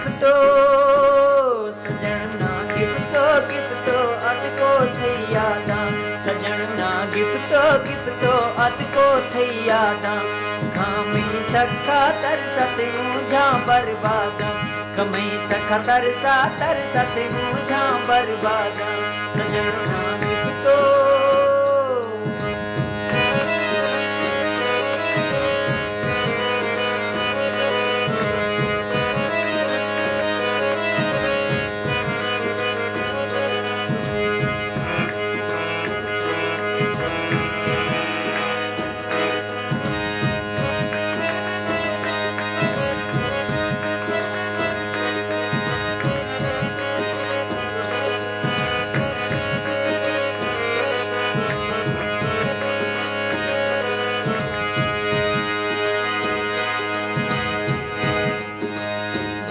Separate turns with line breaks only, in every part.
गिफ्टो सजण ना गिफ्टो गिफ्टो अद को थई यादा सजण ना गिफ्टो गिफ्टो अद को थई यादा खामी चखा तरसते मुझा बर्बादा कमई चखा तरसते मुझा बर्बादा सजण ना गिफ्टो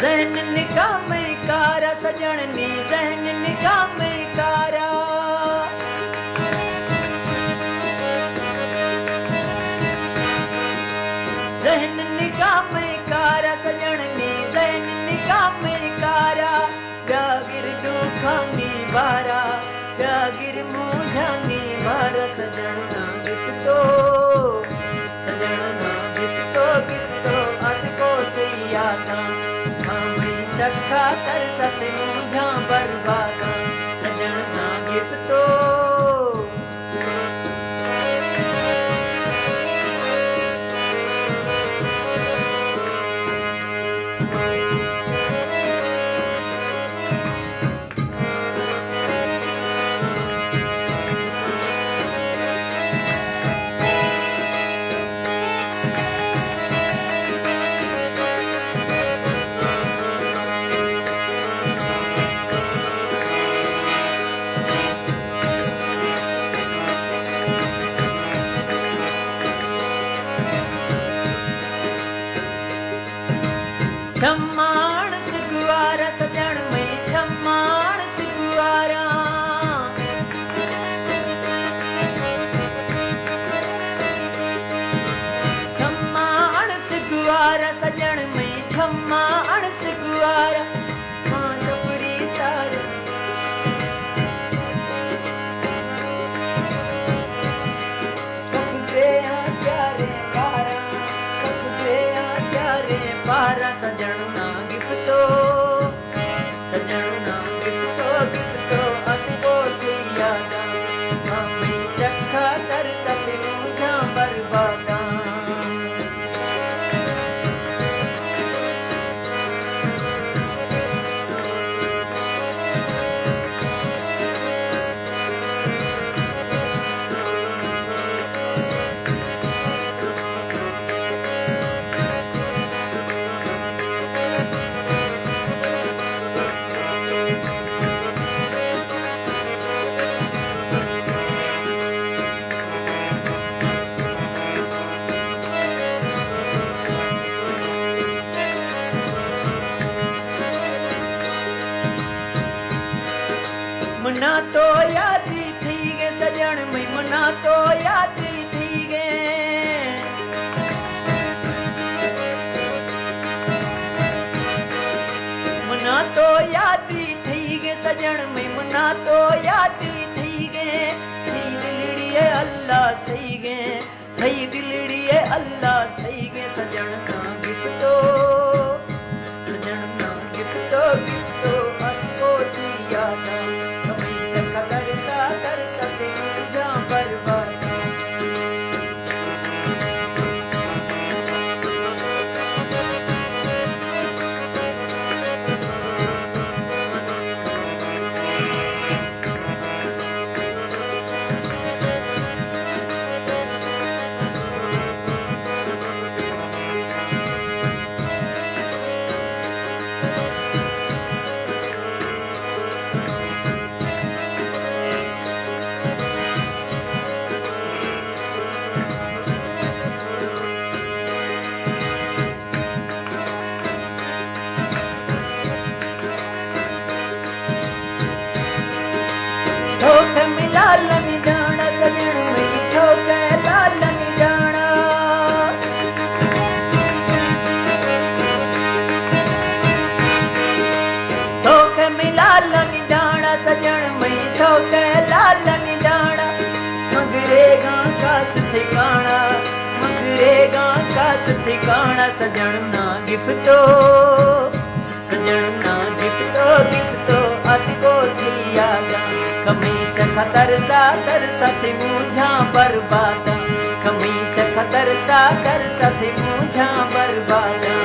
जहन निगाह में कारा सजण नी जहन निगाह में कारा जहन निगाह में कारा सजण नी जहन निगाह में कारा गागिर दुखानी बारा गागिर मुझानी बारा सजण ना गिफ्टो सजण ना गिफ्टो गिफ्टो अद को थई यादा चखा तरसते मुझा बर्बादा सजण ना गिफ्टो छम्माण सिगुआरा सजण में छम्माण सिगुआरा छम्माण सिगुआरा सजण में छम्माण सिगुआरा मां छपड़ी सार छपड़े आचारे पारा छपड़े आचारे पारा सजण ना गिफ्टो सजण ना गिफ्टो गिफ्टो अद को थई यादा खामी चखा तरसते मुझा बर्बादा मना तो यादी थी गे सजण में मना तो यादी थी गे मना तो यादी थी गे सजण में मना तो यादी थी गे थई दिलड़ी है अल्लाह सही गे थई दिलड़ी है अल्लाह सही गे सजण ना गिफ्टो सजण ना गिफ्टो गिफ्टो अद को थई यादा तरसते मुझा बर्बादा ठिकाना सजण ना गिफ्टो सजण ना गिफ्टो गिफ्टो अत को थी यादा कमी चखा तरसा थे मुझा बर्बादा कमी चखा तरसा थे मुझा बर्बादा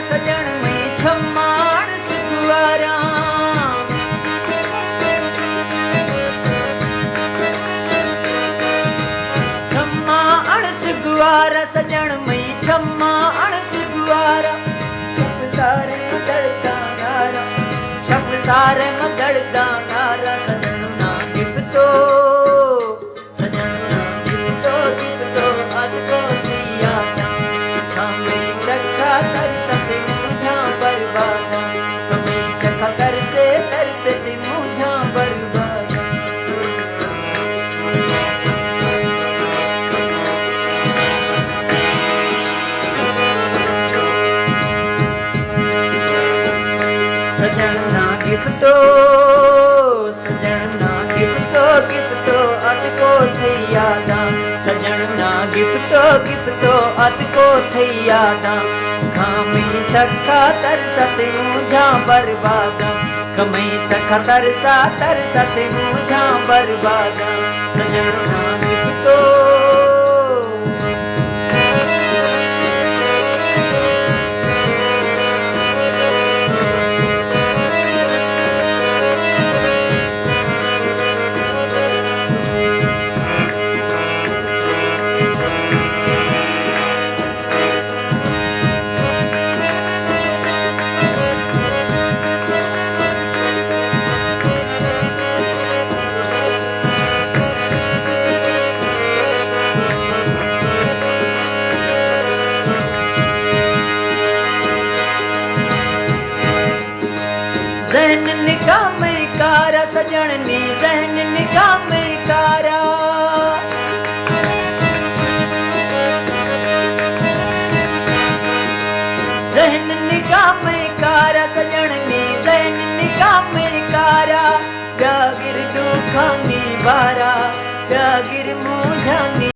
सजण में छम्माण सुगवारा छम्माण सुगवारा सजण में छम्माण सुगवारा छप सारे मदड़दा नारा छप सारे मदड़दा नारा सजण ना गिफ्टो सजण ना गिफ्टो गिफ्टो अद को दिया खामे चखा तरसा थे मुझा बर्बादा कमी चखा तरसे थे मुझा बर्बादा सजण ना गिफ्टो सजण ना गिफ्टो गिफ्टो अद को थे यादा सजण ना गिफ्टो गिफ्टो अद को थे यादा खामी चखा तरसा थे मुझा बर्बादा कमी चखा तरसा थे मुझा बर्बादा सजण ना गिफ्टो जहन निगाह में कारा सजण नी जहन निगाह में कारा जहन निगाह में कारा सजण नी जहन निगाह में कारा गागिर दुखानी बारा गागिर मुझानी